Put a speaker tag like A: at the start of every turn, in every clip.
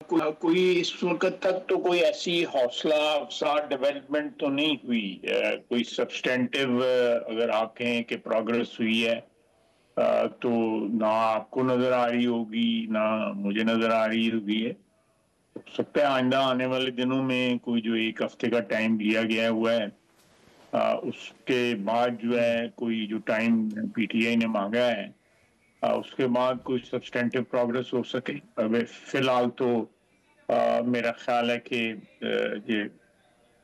A: کوئی اس وقت تک تو کوئی ایسی حوصلہ افزا ڈیولپمنٹ تو نہیں ہوئی، کوئی سبسٹینٹیو اگر آپ کہیں کہ پروگرس ہوئی ہے تو نہ آپ کو نظر آ رہی ہوگی نہ مجھے نظر آ رہی ہوگی ہے. ہو سکتا ہے آئندہ آنے والے دنوں میں کوئی جو ایک ہفتے کا ٹائم دیا گیا ہوا ہے اس کے بعد جو ہے کوئی جو ٹائم پی ٹی آئی نے مانگا ہے اس کے بعد کوئی سبسٹینٹیو پروگرس ہو سکے. اب فی الحال تو میرا خیال ہے کہ یہ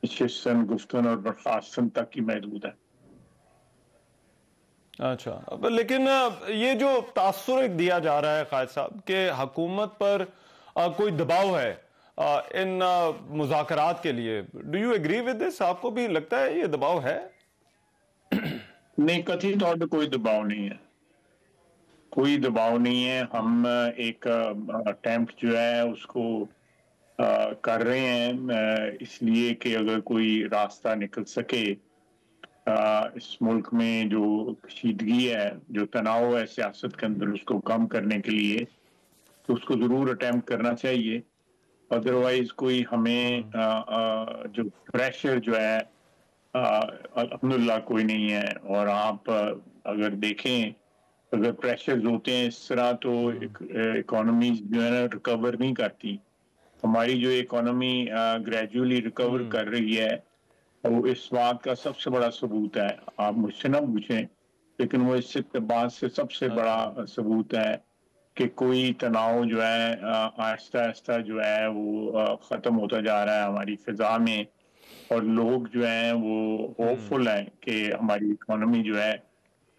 A: نشستن گفتن اور برخاستن تک ہی محدود ہے.
B: اچھا، لیکن یہ جو تاثر ایک دیا جا رہا ہے قائد صاحب کہ حکومت پر کوئی دباؤ ہے ان مذاکرات کے لیے، do you agree with this? آپ کو بھی لگتا ہے یہ دباؤ ہے؟
A: نہیں، قطعی طور پہ کوئی دباؤ نہیں ہے، کوئی دباؤ نہیں ہے. ہم ایک اٹیمپٹ جو ہے اس کو کر رہے ہیں اس لیے کہ اگر کوئی راستہ نکل سکے اس ملک میں جو کشیدگی ہے، جو تناؤ ہے سیاست کے اندر، اس کو کم کرنے کے لیے تو اس کو ضرور اٹیمپٹ کرنا چاہیے. ادروائز کوئی ہمیں جو پریشر جو ہے الحمدللہ کوئی نہیں ہے. اور آپ اگر دیکھیں اگر پریشرز ہوتے ہیں اس طرح تو اکانومیز جو ہے نا ریکور نہیں کرتی. ہماری جو اکانومی گریجولی ریکور کر رہی ہے وہ اس بات کا سب سے بڑا ثبوت ہے. آپ مجھ سے نہ پوچھیں لیکن وہ اس بات سے سب سے بڑا ثبوت ہے کہ کوئی تناؤ جو ہے آہستہ آہستہ جو ہے وہ ختم ہوتا جا رہا ہے ہماری فضا میں. اور لوگ جو ہیں وہ ہوپ فل ہیں کہ ہماری اکانومی جو ہے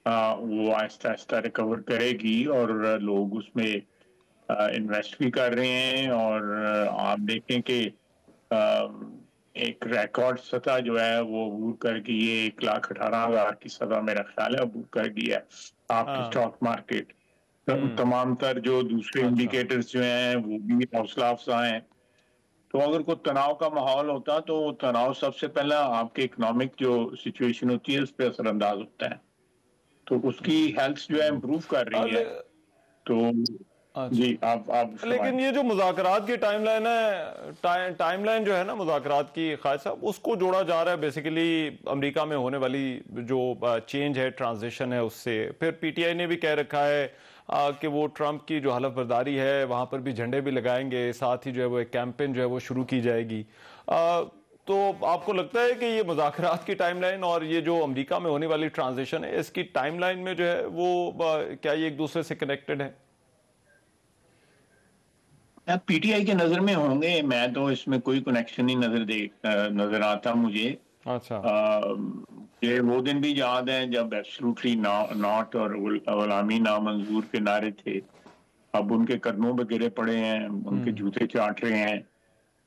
A: وہ آہستہ آہستہ ریکور کرے گی اور لوگ اس میں انویسٹ بھی کر رہے ہیں. اور آپ دیکھیں کہ ایک ریکارڈ سطح جو ہے وہ عبور کر گئی ہے، 1,18,000 کی سطح میرا خیال ہے عبور کر گئی ہے آپ کی اسٹاک مارکیٹ. تمام تر جو دوسرے انڈیکیٹرز جو ہیں وہ بھی حوصلہ افزا ہیں. تو اگر کوئی تناؤ کا ماحول ہوتا تو تناؤ سب سے پہلا آپ کے اکنامک جو سچویشن ہوتی ہے اس پہ اثر انداز ہوتا ہے. تو اس کی ہیلتھ جو ہے امپروو کر رہی ہے. تو جی آپ فرمائیں.
B: لیکن یہ جو مذاکرات کی ٹائم لائن ہے، ٹائم لائن جو ہے نا مذاکرات کی قائد صاحب، اس کو جوڑا جا رہا ہے بیسیکلی امریکہ میں ہونے والی جو چینج ہے، ٹرانزیشن ہے اس سے. پھر پی ٹی آئی نے بھی کہہ رکھا ہے کہ وہ ٹرمپ کی جو حلف برداری ہے وہاں پر بھی جھنڈے بھی لگائیں گے، ساتھ ہی جو ہے وہ ایک کیمپین جو ہے وہ شروع کی جائے گی. تو آپ کو لگتا ہے کہ یہ مذاکرات کی ٹائم لائن اور یہ جو امریکہ میں ہونے والی ٹرانزیشن ہے اس کی ٹائم لائن میں جو ہے وہ کیا یہ ایک دوسرے سے کنیکٹڈ ہے؟
A: پی ٹی آئی کے نظر میں ہوں گے، میں تو اس میں کوئی کنیکشن نہیں نظر آتا مجھے.
B: اچھا،
A: یہ وہ دن بھی یاد ہیں جب ایبسلوٹلی ناٹ اور غلامی نامنظور کے نعرے تھے. اب ان کے قدموں پہ گرے پڑے ہیں، ان کے جوتے چاٹ رہے ہیں.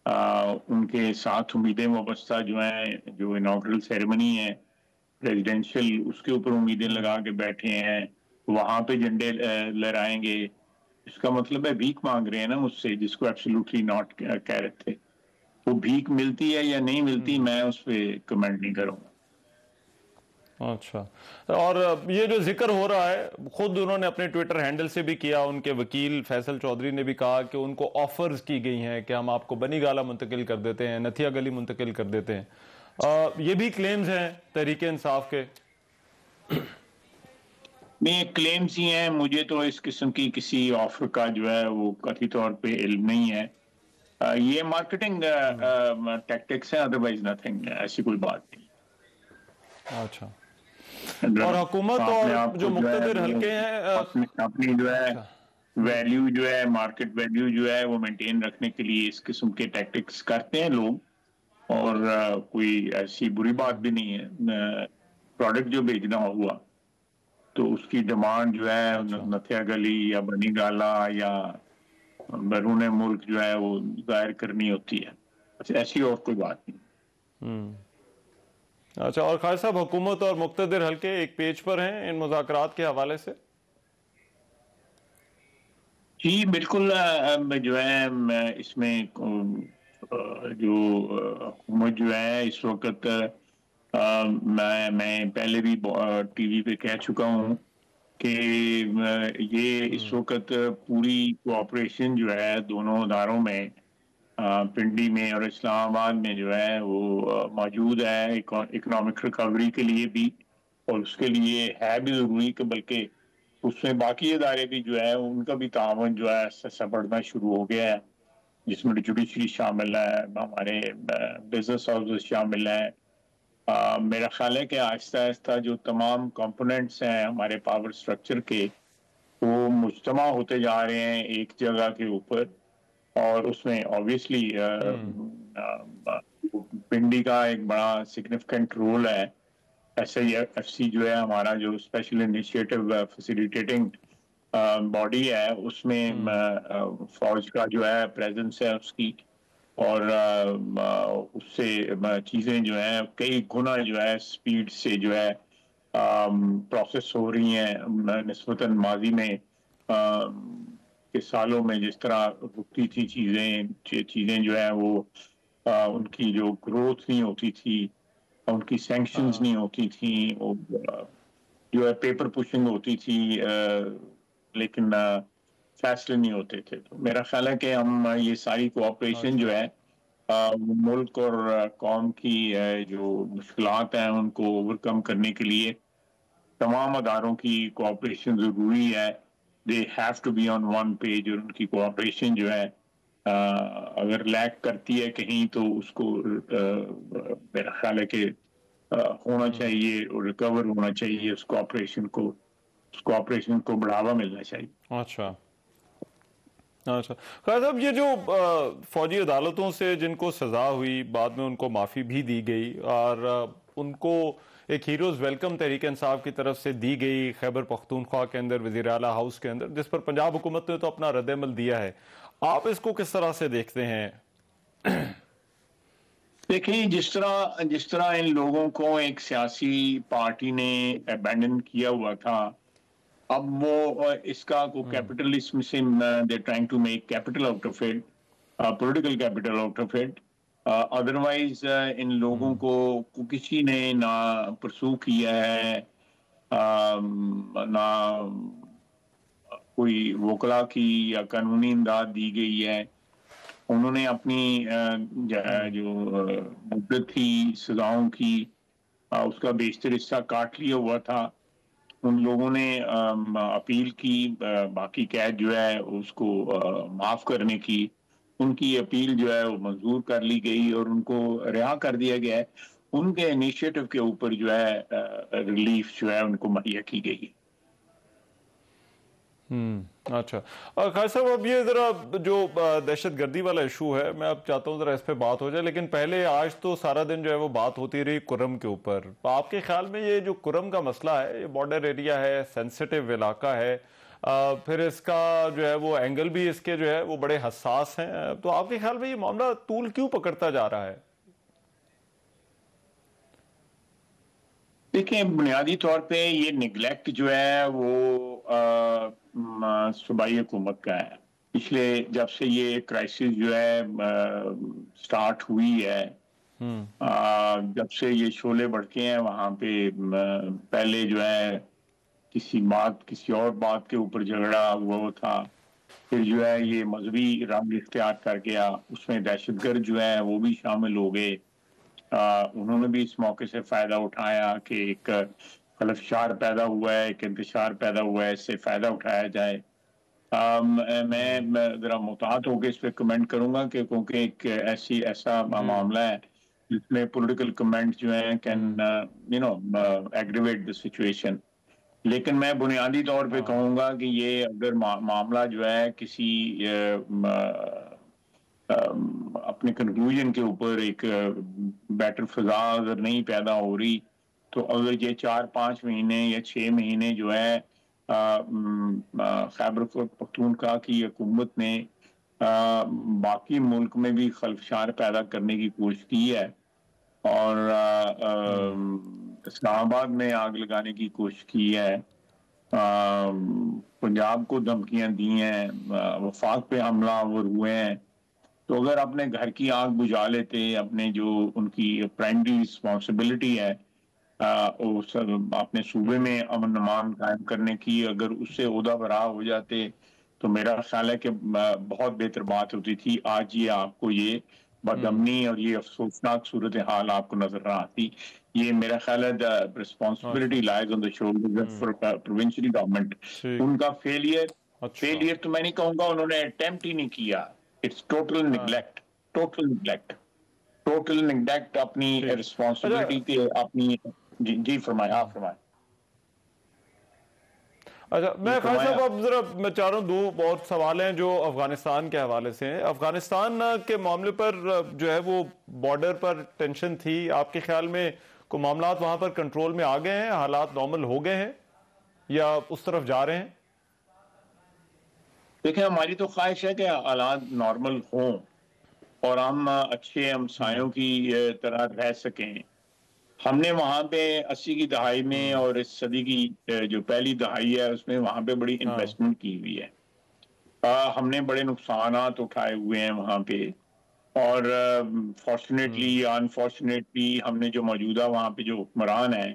A: ان کے ساتھ امیدیں وابستہ جو ہیں، جو انوگرل سیریمنی ہے ریزیڈینشل، اس کے اوپر امیدیں لگا کے بیٹھے ہیں. وہاں پہ جھنڈے لہرائیں گے. اس کا مطلب ہے بھیک مانگ رہے ہیں نا مجھ سے، جس کو ایبسولوٹلی ناٹ کہہ رہے تھے. وہ بھیک ملتی ہے یا نہیں ملتی میں اس پہ کمنٹ نہیں کروں گا.
B: اچھا، اور یہ جو ذکر ہو رہا ہے خود انہوں نے اپنے ٹویٹر ہینڈل سے بھی کیا، ان کے وکیل فیصل چودھری نے بھی کہا کہ ان کو آفرز کی گئی ہیں کہ ہم آپ کو بنی گالہ منتقل کر دیتے ہیں، نتھیا گلی منتقل کر دیتے ہیں. یہ بھی کلیمز ہیں تحریک انصاف کے؟
A: میں کلیمز ہی ہیں، مجھے تو اس قسم کی کسی آفر کا جو ہے وہ قطعی طور پہ علم نہیں ہے. یہ مارکیٹنگ ٹیکٹکس ہیں، ادروائز نتھنگ، ایسی کوئی بات نہیں.
B: اچھا، اور حکومت
A: اپنے
B: اور
A: آپ کو
B: جو
A: جو ہے
B: مقتدر حلقے ہیں
A: اپنی جو ہے
B: اچھا،
A: ویلیو جو ہے مارکیٹ ویلیو جو ہے وہ مینٹین رکھنے کے لیے اس قسم کے ٹیکٹکس کرتے ہیں لوگ. اور کوئی ایسی بری بات بھی نہیں ہے. پروڈکٹ جو بیچنا ہوا تو اس کی ڈیمانڈ جو ہے
B: اچھا،
A: نتھیا گلی یا بنی گالا یا بیرون ملک جو ہے وہ ظاہر کرنی ہوتی ہے. ایسی اور کوئی بات نہیں.
B: اچھا، اور خالد صاحب حکومت اور مقتدر حلقے ایک پیج پر ہیں ان مذاکرات کے حوالے سے؟
A: جی بالکل. جو ہے اس میں جو حکومت جو ہے اس وقت میں پہلے بھی ٹی وی پہ کہہ چکا ہوں کہ یہ اس وقت پوری کوآپریشن جو ہے دونوں اداروں میں پنڈی میں اور اسلام آباد میں جو ہے وہ موجود ہے اکنامک ریکوری کے لیے بھی، اور اس کے لیے ہے بھی ضروری کہ بلکہ اس میں باقی ادارے بھی جو ہے ان کا بھی تعاون جو ہے سے بڑھنا شروع ہو گیا ہے، جس میں جوڈیشری شامل ہے، ہمارے بزنس ہاؤسز شامل ہیں۔ میرا خیال ہے کہ آہستہ آہستہ جو تمام کمپوننٹس ہیں ہمارے پاور سٹرکچر کے، وہ مجتمع ہوتے جا رہے ہیں ایک جگہ کے اوپر، اور اس میں آبویسلی پنڈی کا ایک بڑا سگنیفیکنٹ رول ہے۔ SIFC جو ہے ہمارا جو اسپیشل انیشیٹو فیسیلیٹیٹنگ باڈی ہے، اس میں فوج کا جو ہے پریزنس ہے اس کی، اور اس سے چیزیں جو ہیں کئی گنا جو ہے سپیڈ سے جو ہے پروسیس ہو رہی ہیں نسبتاً ماضی میں کے سالوں میں جس طرح رکتی تھی چیزیں جو ہے وہ ان کی جو گروتھ نہیں ہوتی تھی، ان کی سینکشنز نہیں ہوتی تھیں، جو ہے پیپر پشنگ ہوتی تھی، لیکن فیصلے نہیں ہوتے تھے۔ تو میرا خیال ہے کہ ہم یہ ساری کوآپریشن جو ہے ملک اور قوم کی جو مشکلات ہیں ان کو اوورکم کرنے کے لیے تمام اداروں کی کوآپریشن ضروری ہے۔ They have to be on one page, اور ان کی کوآپریشن جو ہے اگر لیک کرتی ہے کہیں تو اس کو میرا خیال ہے کہ ہونا چاہیے اور ریکور ہونا چاہیے، اس کوآپریشن کو بڑھاوا ملنا چاہیے۔
B: اچھا اچھا، خیر صاحب، یہ جو فوجی عدالتوں سے جن کو سزا ہوئی بعد میں ان کو معافی بھی دی گئی، اور ان کو ایک ہیروز ویلکم تحریک انصاف کی طرف سے دی گئی خیبر پختونخوا کے اندر وزیر اعلیٰ ہاؤس کے اندر، جس پر پنجاب حکومت نے تو اپنا رد عمل دیا ہے، آپ اس کو کس طرح سے دیکھتے ہیں؟
A: دیکھیں، جس طرح ان لوگوں کو ایک سیاسی پارٹی نے ابینڈن کیا ہوا تھا، اب وہ اس کا کو کیپٹلزم سے they trying to make capital out of it, political capital out of it. Otherwise ان لوگوں کو کسی نے نہ پرسو کیا ہے، نہ کوئی وکلا کی یا قانونی امداد دی گئی ہے۔ انہوں نے اپنی جو مدت تھی سزاؤں کی اس کا بیشتر حصہ کاٹ لیا ہوا تھا۔ ان لوگوں نے اپیل کی باقی قید جو ہے اس کو معاف کرنے کی، ان کی اپیل جو ہے وہ منظور کر لی گئی اور ان کو رہا کر دیا گیا ہے۔ ان کے انیشیٹو کے اوپر جو ہے ریلیف جو ہے ان کو مہیا کی گئی۔
B: اچھا، خیر صاحب، اب یہ ذرا جو دہشت گردی والا ایشو ہے، میں اب چاہتا ہوں ذرا اس پہ بات ہو جائے، لیکن پہلے آج تو سارا دن جو ہے وہ بات ہوتی رہی کرم کے اوپر۔ آپ کے خیال میں یہ جو کرم کا مسئلہ ہے، یہ بارڈر ایریا ہے، سینسیٹیو علاقہ ہے، پھر اس کا جو ہے وہ اینگل بھی اس کے جو ہے وہ بڑے حساس ہیں، تو آپ کے خیال میں یہ معاملہ طول کیوں پکڑتا جا رہا ہے؟
A: دیکھیں، بنیادی طور پہ یہ نیگلیکٹ جو ہے وہ صوبائی حکومت کا ہے۔ پچھلے جب سے یہ کرائسس جو ہے سٹارٹ ہوئی ہے، جب سے یہ شعلے بھڑکے ہیں وہاں پہ، پہلے جو ہے کسی اور بات کے اوپر جھگڑا ہوا تھا، پھر جو ہے یہ مذہبی رنگ اختیار کر گیا، اس میں دہشت گرد جو ہے وہ بھی شامل ہو گئے۔ انہوں نے بھی اس موقع سے فائدہ اٹھایا کہ ایک خلفشار پیدا ہوا ہے، ایک انتشار پیدا ہوا ہے، اس سے فائدہ اٹھایا جائے۔ میں ذرا محتاط ہو کے اس پہ کمنٹ کروں گا کہ کیونکہ ایک ایسا معاملہ ہے جس میں پولیٹیکل کمنٹ جو ہیں کین ایگریویٹ دی سچویشن۔ لیکن میں بنیادی طور پہ کہوں گا کہ یہ اگر معاملہ جو ہے کسی اپنے کنکلوژن کے اوپر ایک بیٹر فضا اگر نہیں پیدا ہو رہی، تو اگر یہ 4-5 مہینے یا 6 مہینے جو ہے خیبر پختونخوا کی حکومت نے باقی ملک میں بھی خلفشار پیدا کرنے کی کوشش کی ہے، اور اسلام آباد میں آگ لگانے کی کوشش کی ہے، پنجاب کو دھمکیاں دی ہیں، وفاق پہ حملہ آور ہوئے ہیں، تو اگر اپنے گھر کی آگ بجھا لیتے، اپنے جو ان کی پرائمری رسپانسبلٹی ہے اپنے صوبے میں امن امان قائم کرنے کی، اگر اس سے عہدہ برا ہو جاتے تو میرا خیال ہے کہ بہت بہتر بات ہوتی تھی. آج یہ آپ کو یہ بدامنی اور یہ افسوسناک صورتحال آپ کو نظر نہ آتی. یہ میرا خیال ہے responsibility lies on the shoulders for provincial government. ان کا فیلئر تو میں نہیں کہوں گا، انہوں نے اٹیمپٹ ہی نہیں کیا. اٹس ٹوٹل نیگلیکٹ اپنی رسپانسبلٹی کے اپنی. جی فرمائیں، آپ فرمائیں.
B: اچھا میں خان صاحب اب ذرا میں چاہ رہا ہوں دو بہت سوال ہیں جو افغانستان کے حوالے سے ہیں. افغانستان کے معاملے پر جو ہے وہ بارڈر پر ٹینشن تھی، آپ کے خیال میں کوئی معاملات وہاں پر کنٹرول میں آ گئے ہیں، حالات نارمل ہو گئے ہیں یا اس طرف جا رہے ہیں؟
A: دیکھیں ہماری تو خواہش ہے کہ حالات نارمل ہوں اور ہم اچھے ہمسایوں کی طرح رہ سکیں. ہم نے وہاں پہ 80 کی دہائی میں اور اس صدی کی جو پہلی دہائی ہے اس میں وہاں پہ بڑی انویسٹمنٹ کی ہوئی ہے. ہم نے بڑے نقصانات اٹھائے ہوئے ہیں وہاں پہ، اور فارچونیٹلی انفارچونیٹلی ہم نے جو موجودہ وہاں پہ جو حکمران ہیں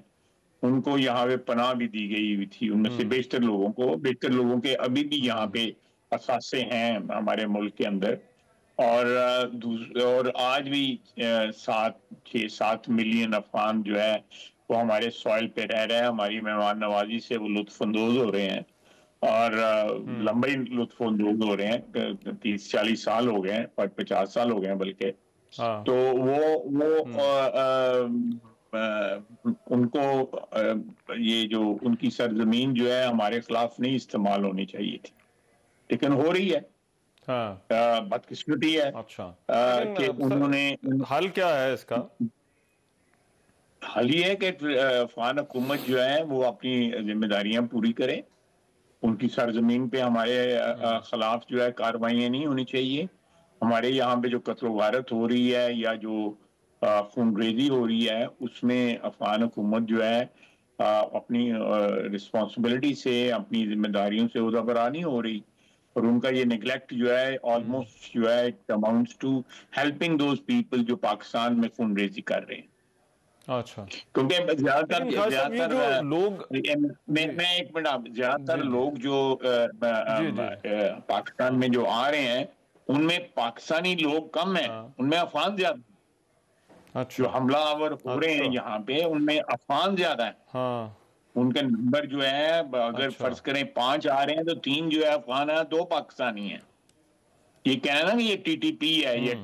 A: ان کو یہاں پہ پناہ بھی دی گئی ہوئی تھی. ان میں سے بیشتر لوگوں کے ابھی بھی یہاں پہ اثاثے ہیں ہمارے ملک کے اندر. اور آج بھی 6-7 ملین افغان جو ہے وہ ہمارے سوائل پہ رہ رہے ہیں. ہماری مہمان نوازی سے وہ لطف اندوز ہو رہے ہیں اور لمبی لطف اندوز ہو رہے ہیں. 30-40 سال ہو گئے ہیں اور 50 سال ہو گئے ہیں بلکہ. تو وہ ان کو یہ جو ان کی سرزمین جو ہے ہمارے خلاف نہیں استعمال ہونی چاہیے تھی، لیکن ہو رہی ہے. بدقسمتی ہے کہ انہوں نے.
B: حل کیا ہے اس کا؟
A: حل یہ ہے کہ افغان حکومت جو ہے وہ اپنی ذمہ داریاں پوری کرے. ان کی سرزمین پہ ہمارے خلاف جو ہے کارروائیاں نہیں ہونی چاہیے. ہمارے یہاں پہ جو قتل و غارت ہو رہی ہے یا جو خون ریزی ہو رہی ہے اس میں افغان حکومت جو ہے اپنی رسپانسبلٹی سے، اپنی ذمہ داریوں سے عہدہ برآ نہیں ہو رہی. اور ان کا یہ نیگلیکٹ جو ہے آلموسٹ جو ہے amounts to helping those people جو پاکستان میں خون ریزی کر رہے ہیں.
B: اچھا
A: کیونکہ زیادہ تر لوگ جو پاکستان میں جو آ رہے ہیں ان میں پاکستانی لوگ کم ہیں، ان میں افغان زیادہ ہیں. جو حملہ آور ہو رہے ہیں یہاں پہ ان میں افغان زیادہ ہیں. ان کا نمبر جو ہے اگر فرض کریں 5 آ رہے ہیں تو 3 جو ہے افغان ہیں، 2 پاکستانی ہیں. یہ کہنا نا یہ ٹی ٹی پی ہے، یہ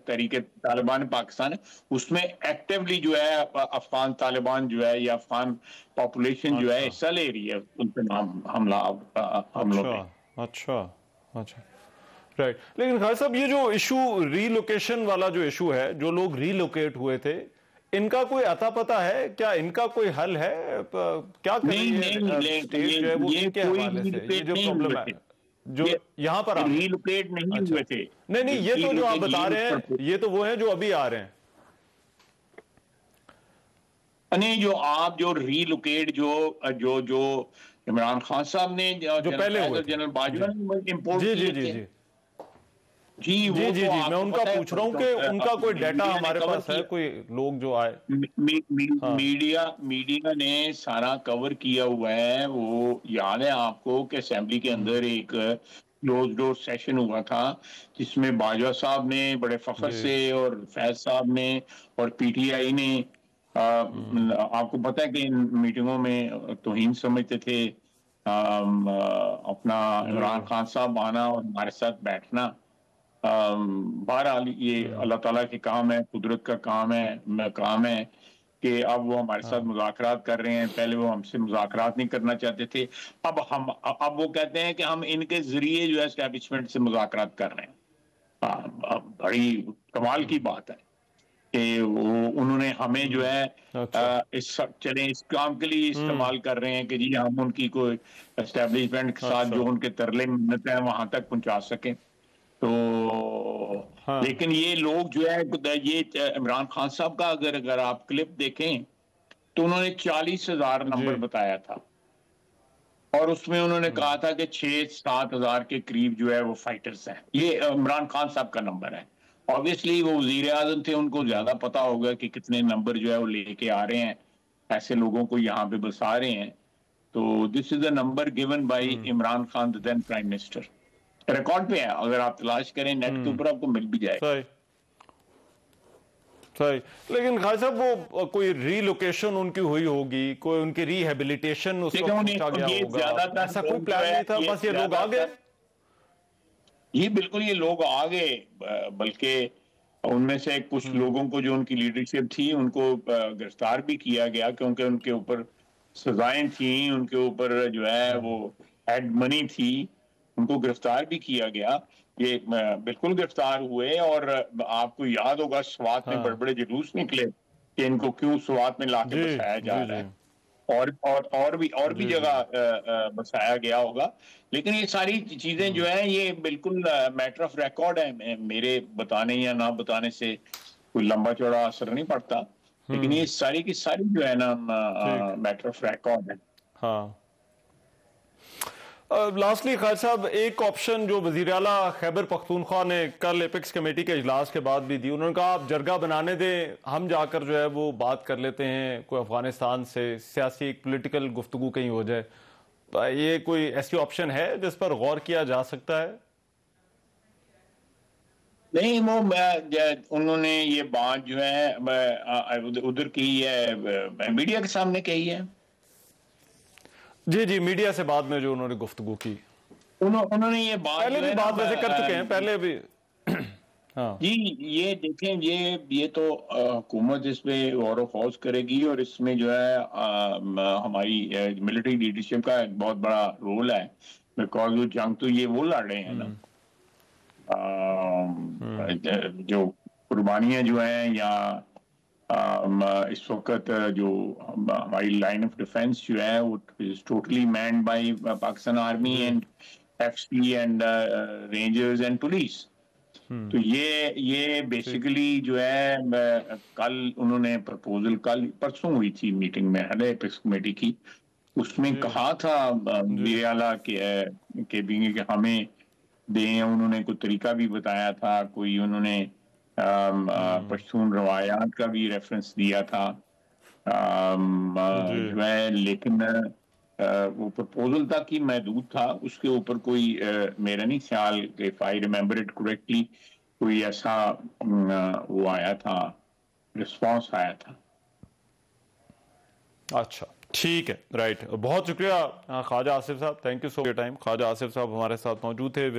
A: تحریک طالبان پاکستان ہے، اس میں ایکٹیولی جو ہے افغان طالبان جو ہے یا افغان پاپولیشن جو ہے حصہ لے رہی ہے ان پہ حملوں پہ.
B: اچھا رائٹ. لیکن خالد صاحب یہ جو ایشو ری لوکیشن والا جو ایشو ہے، جو لوگ ری لوکیٹ ہوئے تھے ان کا کوئی عطا پتہ ہے کیا؟ ان کا کوئی حل ہے؟ کیا جو یہاں پر
A: ری لوکیٹ نہیں ہوئے تھے.
B: نہیں یہ تو جو آپ بتا رہے ہیں یہ تو وہ ہیں جو ابھی آ رہے ہیں.
A: نہیں جو ری لوکیٹ جو عمران خان صاحب نے
B: جو پہلے ہوئے
A: جنرل باجوہ نے امپورٹ کیے تھے.
B: جی میں ان کا پوچھ رہا ہوں کہ ان کا کوئی ڈیٹا ہمارے پاس ہے، کوئی لوگ جو آئے.
A: میڈیا نے سارا کور کیا ہوا ہے. وہ یاد ہے آپ کو کہ اسمبلی کے اندر ایک کلوز ڈور سیشن ہوا تھا جس میں باجوہ صاحب نے بڑے فخر سے اور فیض صاحب نے اور پی ٹی آئی نے، آپ کو پتہ ہے کہ ان میٹنگوں میں توہین سمجھتے تھے اپنا عمران خان صاحب آنا اور ہمارے ساتھ بیٹھنا. بہرحال یہ اللہ تعالیٰ کے کام ہے، قدرت کا کام ہے کہ اب وہ ہمارے ساتھ مذاکرات کر رہے ہیں. پہلے وہ ہم سے مذاکرات نہیں کرنا چاہتے تھے، اب وہ کہتے ہیں کہ ہم ان کے ذریعے جو ہے اسٹیبلشمنٹ سے مذاکرات کر رہے ہیں. بڑی کمال کی بات ہے کہ انہوں نے ہمیں جو ہے اس کام کے لیے استعمال کر رہے ہیں کہ جی ہم ان کی کوئی اسٹیبلشمنٹ کے ساتھ جو ان کے ترلے منت ہیں وہاں تک پہنچا سکیں. تو لیکن یہ لوگ جو ہے یہ عمران خان صاحب کا اگر آپ کلپ دیکھیں تو انہوں نے 40,000 نمبر بتایا تھا اور اس میں انہوں نے کہا تھا کہ 6-7 ہزار کے قریب جو ہے وہ فائٹرز ہیں. یہ عمران خان صاحب کا نمبر ہے. obviously وہ وزیر اعظم تھے، ان کو زیادہ پتا ہوگا کہ کتنے نمبر جو ہے وہ لے کے آ رہے ہیں. ایسے لوگوں کو یہاں پہ بسا رہے ہیں. تو this is a number given by Imran Khan then prime minister. Record پہ ہے, اگر آپ تلاش کریں نیٹ کے اوپر آپ کو مل بھی جائے.
B: صحیح. لیکن خالد صاحب وہ کوئی ری لوکیشن ان کی ہوئی ہوگی, کوئی ان کی ری ہیبلیٹیشن اس وقت پہنچا گیا ہوگا, ایسا کوئی پلان نہیں تھا, بس یہ لوگ آگئے.
A: یہ بالکل یہ لوگ آگئے, بلکہ ان میں سے کچھ لوگوں کو جو ان کی لیڈرشپ تھی ان کو گرفتار بھی کیا گیا, کیونکہ ان کے اوپر سزائیں تھیں, ان کے اوپر جو ہے وہ ایڈ منی تھی, ان کو گرفتار بھی کیا گیا. یہ بالکل گرفتار ہوئے, اور آپ کو یاد ہوگا سوات میں بڑے بڑے جلوس نکلے کہ ان کو کیوں سوات میں لا کے بسایا جا رہا ہے, اور بھی جگہ بسایا گیا ہوگا. لیکن یہ ساری چیزیں جو ہیں یہ بالکل میٹر آف ریکارڈ ہے, میرے بتانے یا نہ بتانے سے کوئی لمبا چوڑا اثر نہیں پڑتا, لیکن یہ ساری کی ساری جو ہے نا میٹر آف ریکارڈ ہے.
B: ہاں. لاسٹلی خالد صاحب, ایک آپشن جو وزیر اعلیٰ خیبر پختونخوا نے کل ایپکس کمیٹی کے اجلاس کے بعد بھی دی, انہوں نے کہا آپ جرگہ بنانے دیں, ہم جا کر جو ہے وہ بات کر لیتے ہیں کوئی افغانستان سے, سیاسی ایک پولیٹیکل گفتگو کہیں ہو جائے. یہ کوئی ایسی آپشن ہے جس پر غور کیا جا سکتا ہے؟
A: نہیں, وہ انہوں نے یہ بات جو ہے ادھر کی ہے, میڈیا کے سامنے کہی ہے.
B: جی میڈیا سے بعد میں جو انہوں نے گفتگو کی,
A: انہوں نے یہ بات
B: پہلے بھی بات ویسے کر چکے ہیں پہلے بھی. ہاں
A: جی, یہ دیکھیں یہ تو حکومت اس پہ غور و خوض کرے گی, اور اس میں جو ہے ہماری ملٹری لیڈرشپ کا ایک بہت بڑا رول ہے, بیکاز وہ جنگ تو یہ وہ لڑ رہے ہیں نا, جو قربانیاں جو ہیں یا اس وقت جو ہماری لائن آف ڈیفنس جو ہے وہ totally manned by Pakistan army and F C and rangers and police. تو یہ بیسیکلی جو ہے کل انہوں نے پرپوزل کل پرسوں ہوئی تھی میٹنگ میں ایپکس کمیٹی کی, اس میں کہا تھا وزیر اعلیٰ کہ ہمیں دیں, انہوں نے کوئی طریقہ بھی بتایا تھا, کوئی انہوں نے پشتون روایات کا بھی ریفرنس دیا تھا جو ہے, لیکن وہ پرپوزل تک ہی محدود تھا, اس کے اوپر کوئی میرا نہیں خیال کہ if I remember it correctly کوئی ایسا وہ آیا تھا, رسپانس آیا تھا.
B: اچھا ٹھیک ہے, رائٹ. بہت شکریہ خواجہ آصف صاحب, thank you so much time. Khawaja Asif صاحب ہمارے ساتھ موجود تھے.